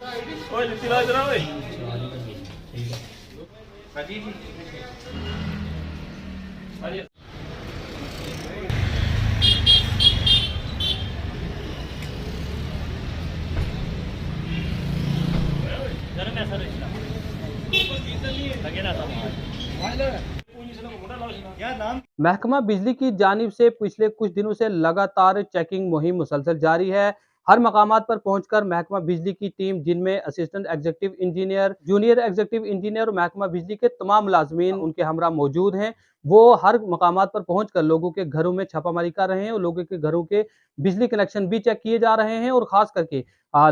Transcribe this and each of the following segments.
ओए लिट्टी ला जरा ओए। अरे घर में सर लगे ना क्या नाम। महकमा बिजली की जानिब से पिछले कुछ दिनों से लगातार चेकिंग मुहिम मुसलसल जारी है। हर मकामात पर पहुंचकर महकमा बिजली की टीम, जिनमें assistant executive engineer, junior executive engineer और महकमा बिजली के तमाम मुलाजमीन उनके हमरा मौजूद हैं। वो हर मकामात पर पहुंचकर लोगों के घरों में छापामारी कर रहे हैं और लोगों के घरों के बिजली कनेक्शन भी चेक किए जा रहे हैं और खास करके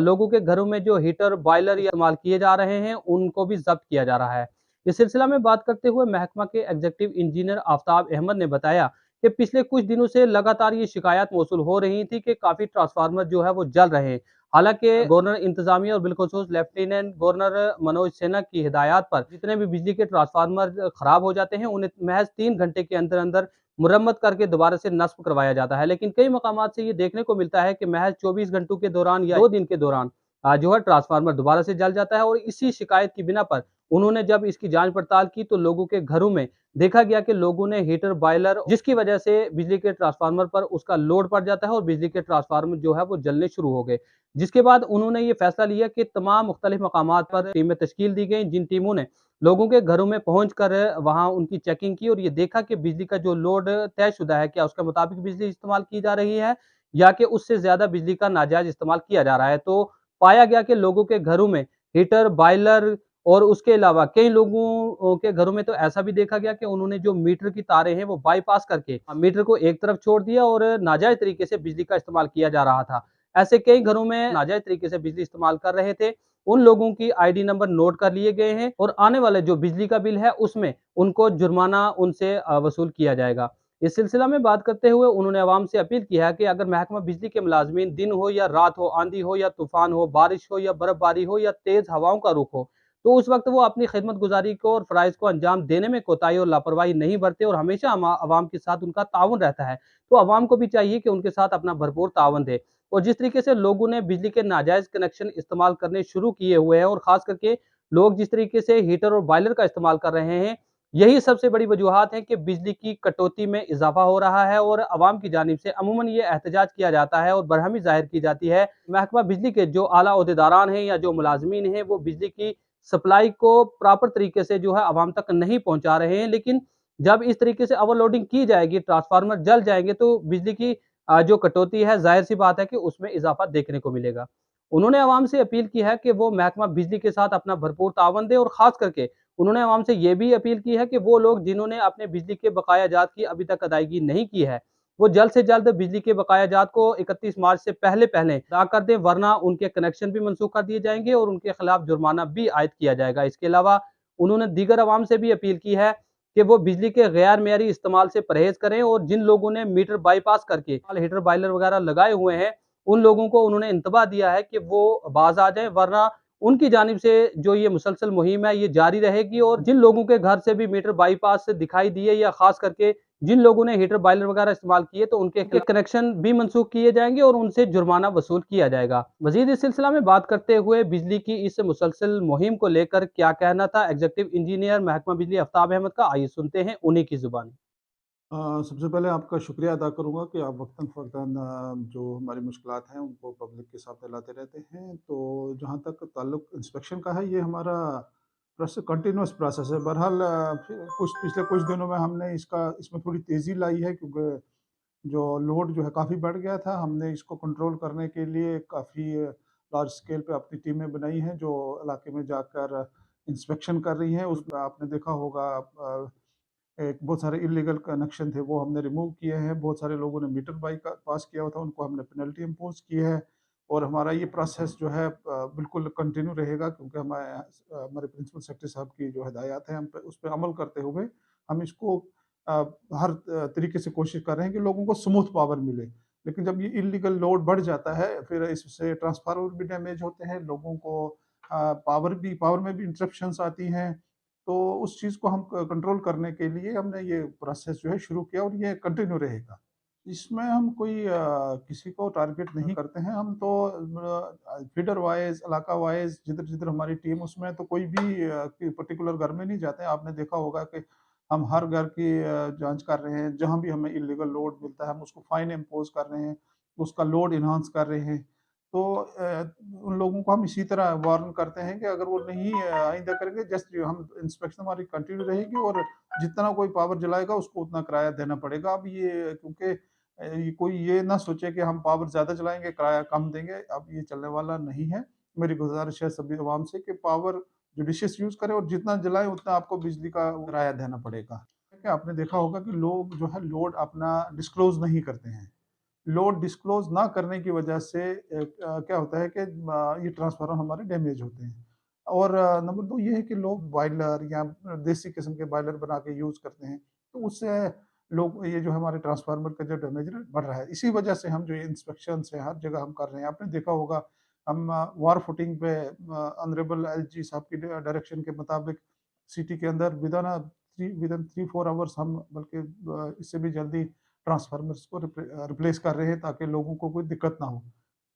लोगों के घरों में जो हीटर बॉयलर इस्तेमाल किए जा रहे हैं उनको भी जब्त किया जा रहा है। इस सिलसिला में बात करते हुए महकमा के एग्जीक्यूटिव इंजीनियर आफ्ताब अहमद ने बताया कि पिछले कुछ दिनों से लगातार ये शिकायत मौसूल हो रही थी कि काफी ट्रांसफार्मर जो है वो जल रहे हैं। हालांकि गवर्नर इंतजामिया और बिलखसूस लेफ्टिनेंट गवर्नर मनोज सिन्हा की हिदायत पर जितने भी बिजली के ट्रांसफार्मर खराब हो जाते हैं उन्हें महज 3 घंटे के अंदर अंदर मुरम्मत करके दोबारा से नस्ब करवाया जाता है। लेकिन कई मकामात से ये देखने को मिलता है कि महज 24 घंटों के दौरान या 2 दिन के दौरान जो है ट्रांसफार्मर दोबारा से जल जाता है और इसी शिकायत की बिना पर उन्होंने जब इसकी जांच पड़ताल की तो लोगों के घरों में देखा गया कि लोगों ने हीटर बॉयलर, जिसकी वजह से बिजली के ट्रांसफार्मर पर उसका लोड पड़ जाता है और बिजली के ट्रांसफार्मर जो है वो जलने शुरू हो गए। जिसके बाद उन्होंने ये फैसला लिया कि तमाम मुख्तलिफ मकामात पर टीमें तश्कील दी गई, जिन टीमों ने लोगों के घरों में पहुंच कर वहाँ उनकी चेकिंग की और ये देखा कि बिजली का जो लोड तयशुदा है क्या उसके मुताबिक बिजली इस्तेमाल की जा रही है या कि उससे ज्यादा बिजली का नाजायज इस्तेमाल किया जा रहा है। तो पाया गया कि लोगों के घरों में हीटर बॉयलर और उसके अलावा कई लोगों के घरों में तो ऐसा भी देखा गया कि उन्होंने जो मीटर की तारें हैं वो बाईपास करके मीटर को एक तरफ छोड़ दिया और नाजायज तरीके से बिजली का इस्तेमाल किया जा रहा था। ऐसे कई घरों में नाजायज तरीके से बिजली इस्तेमाल कर रहे थे। उन लोगों की आईडी नंबर नोट कर लिए गए हैं और आने वाले जो बिजली का बिल है उसमें उनको जुर्माना उनसे वसूल किया जाएगा। इस सिलसिला में बात करते हुए उन्होंने अवाम से अपील की है कि अगर महकमा बिजली के मुलाजमीन दिन हो या रात हो, आंधी हो या तूफान हो, बारिश हो या बर्फबारी हो या तेज हवाओं का रुख हो, तो उस वक्त वो अपनी खिदमत गुजारी को और फ़राइज़ को अंजाम देने में कोताही और लापरवाही नहीं बरते और हमेशा अवाम के साथ उनका ताउन रहता है। तो अवाम को भी चाहिए कि उनके साथ अपना भरपूर ताउन दे। और जिस तरीके से लोगों ने बिजली के नाजायज़ कनेक्शन इस्तेमाल करने शुरू किए हुए हैं और ख़ास करके लोग जिस तरीके से हीटर और बॉयलर का इस्तेमाल कर रहे हैं, यही सबसे बड़ी वजूहात है कि बिजली की कटौती में इजाफा हो रहा है और अवाम की जानिब से अमूमन ये एहतजाज किया जाता है और बरहमी ज़ाहिर की जाती है। महकमा बिजली के जो आला ओहदेदारान हैं या जो मुलाजमीन हैं वो बिजली की सप्लाई को प्रॉपर तरीके से जो है अवाम तक नहीं पहुंचा रहे हैं। लेकिन जब इस तरीके से ओवरलोडिंग की जाएगी, ट्रांसफार्मर जल जाएंगे तो बिजली की जो कटौती है जाहिर सी बात है कि उसमें इजाफा देखने को मिलेगा। उन्होंने अवाम से अपील की है कि वो महकमा बिजली के साथ अपना भरपूर तावन दे और खास करके उन्होंने अवाम से ये भी अपील की है कि वो लोग जिन्होंने अपने बिजली के बकाया जात की अभी तक अदायगी नहीं की है, वो जल्द से जल्द बिजली के बकाया जात को 31 मार्च से पहले-पहले अदा कर दें, वरना उनके कनेक्शन भी मनसूख कर दिए जाएँगे और उनके खिलाफ जुर्माना भी आयद किया जाएगा। इसके अलावा उन्होंने दीगर अवाम से भी अपील की है कि वो बिजली के गैर मेयारी इस्तेमाल से परहेज़ करें और जिन लोगों ने मीटर बाईपास करके हीटर बॉयलर वगैरह लगाए हुए हैं, उन लोगों को उन्होंने इंतबाह दिया है कि वो बाज़ आ जाएँ, वरना उनकी जानिब से जो ये मुसलसल मुहिम है ये जारी रहेगी और जिन लोगों के घर से भी मीटर बाईपास से दिखाई दिए या खास करके जिन लोगों ने हीटर बॉयलर वगैरह इस्तेमाल किए तो उनके कनेक्शन भी मनसूख किए जाएंगे और उनसे जुर्माना वसूल किया जाएगा। मजीद इस सिलसिला में बात करते हुए बिजली की इस मुसलसल मुहिम को लेकर क्या कहना था एग्जीक्यूटिव इंजीनियर महकमा बिजली आफ्ताब अहमद का, आइए सुनते हैं उन्हीं की जुबानी। सबसे पहले आपका शुक्रिया अदा करूँगा कि आप वक्तन-फ़वक्तन जो हमारी मुश्किलात हैं उनको पब्लिक के साथ लाते रहते हैं। तो जहाँ तक ताल्लुक इंस्पेक्शन का है, ये हमारा कंटिन्यूअस प्रोसेस है। बहरहाल कुछ पिछले कुछ दिनों में हमने इसमें थोड़ी तेज़ी लाई है, क्योंकि जो लोड जो है काफ़ी बढ़ गया था। हमने इसको कंट्रोल करने के लिए काफ़ी लार्ज स्केल पे अपनी टीमें बनाई हैं जो इलाके में जाकर इंस्पेक्शन कर रही हैं। उसमें आपने देखा होगा एक बहुत सारे इल्लीगल कनेक्शन थे, वो हमने रिमूव किए हैं। बहुत सारे लोगों ने मीटर बाई का पास किया हुआ था, उनको हमने पेनल्टी इम्पोज़ की है। और हमारा ये प्रोसेस जो है बिल्कुल कंटिन्यू रहेगा, क्योंकि हमारे प्रिंसिपल सेक्रेटरी साहब की जो हिदायत है, हम पे उस पे अमल करते हुए हम इसको अ, हर तरीके से कोशिश कर रहे हैं कि लोगों को स्मूथ पावर मिले। लेकिन जब ये इल्लीगल लोड बढ़ जाता है, फिर इससे ट्रांसफार्मर भी डैमेज होते हैं, लोगों को पावर में भी इंटरप्शंस आती हैं। तो उस चीज़ को हम कंट्रोल करने के लिए हमने ये प्रोसेस जो है शुरू किया और ये कंटिन्यू रहेगा। इसमें हम कोई किसी को टारगेट नहीं करते हैं। हम तो फीडर वाइज़, इलाका वाइज़ जिधर-जिधर हमारी टीम उसमें तो कोई भी कि पर्टिकुलर घर में नहीं जाते हैं। आपने देखा होगा कि हम हर घर की जाँच कर रहे हैं। जहाँ भी हमें इल्लीगल लोड मिलता है, हम उसको फाइन इम्पोज़ कर रहे हैं, उसका लोड एनहांस कर रहे हैं। तो उन लोगों को हम इसी तरह वार्न करते हैं कि अगर वो नहीं आइंदा करेंगे, जस्ट हम इंस्पेक्शन हमारी कंटिन्यू रहेगी और जितना कोई पावर जलाएगा उसको उतना किराया देना पड़ेगा। अब ये क्योंकि ये कोई ये ना सोचे कि हम पावर ज़्यादा चलाएँगे, किराया कम देंगे, अब ये चलने वाला नहीं है। मेरी गुज़ारिश है सभी अवाम से कि पावर जुडिशियस यूज़ करें और जितना जलाएँ उतना आपको बिजली का किराया देना पड़ेगा। क्या आपने देखा होगा कि लोग जो है लोड अपना डिस्क्लोज़ नहीं करते हैं। लोड डिस्क्लोज़ ना करने की वजह से क्या होता है कि ये ट्रांसफ़ार्मर हमारे डैमेज होते हैं। और नंबर 2 ये है कि लोग बॉयलर या देसी किस्म के बॉयलर बना के यूज़ करते हैं, तो उससे लोग ये जो हमारे ट्रांसफ़ार्मर का जो डैमेज है बढ़ रहा है। इसी वजह से हम जो ये इंस्पेक्शंस हैं, हर जगह हम कर रहे हैं। आपने देखा होगा हम वार फुटिंग पे ऑनरेबल एलजी साहब की डायरेक्शन के मुताबिक सिटी के अंदर विदिन 3-4 आवर्स हम बल्कि इससे भी जल्दी ट्रांसफ़ार्मर्स को रिप्लेस कर रहे हैं ताकि लोगों को कोई दिक्कत ना हो।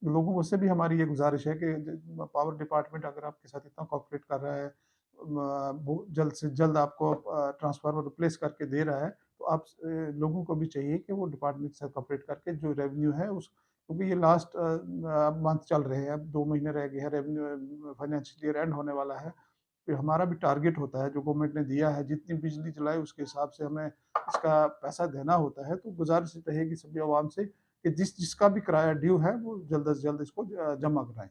लोगों से भी हमारी ये गुज़ारिश है कि पावर डिपार्टमेंट अगर आपके साथ इतना कोऑपरेट कर रहा है, वो जल्द से जल्द आपको ट्रांसफ़ार्मर रिप्लेस करके दे रहा है, तो आप लोगों को भी चाहिए कि वो डिपार्टमेंट के साथ कोऑपरेट करके जो रेवेन्यू है उस क्योंकि ये लास्ट मंथ चल रहे हैं, अब 2 महीने रह गए हैं, रेवेन्यू फाइनेंशियल ईयर एंड होने वाला है। फिर हमारा भी टारगेट होता है जो गवर्नमेंट ने दिया है, जितनी बिजली चलाए उसके हिसाब से हमें इसका पैसा देना होता है। तो गुज़ारिश रहेगी सभी अवाम से कि जिसका भी किराया ड्यू है वो जल्द से जल्द इसको जमा कराएँ।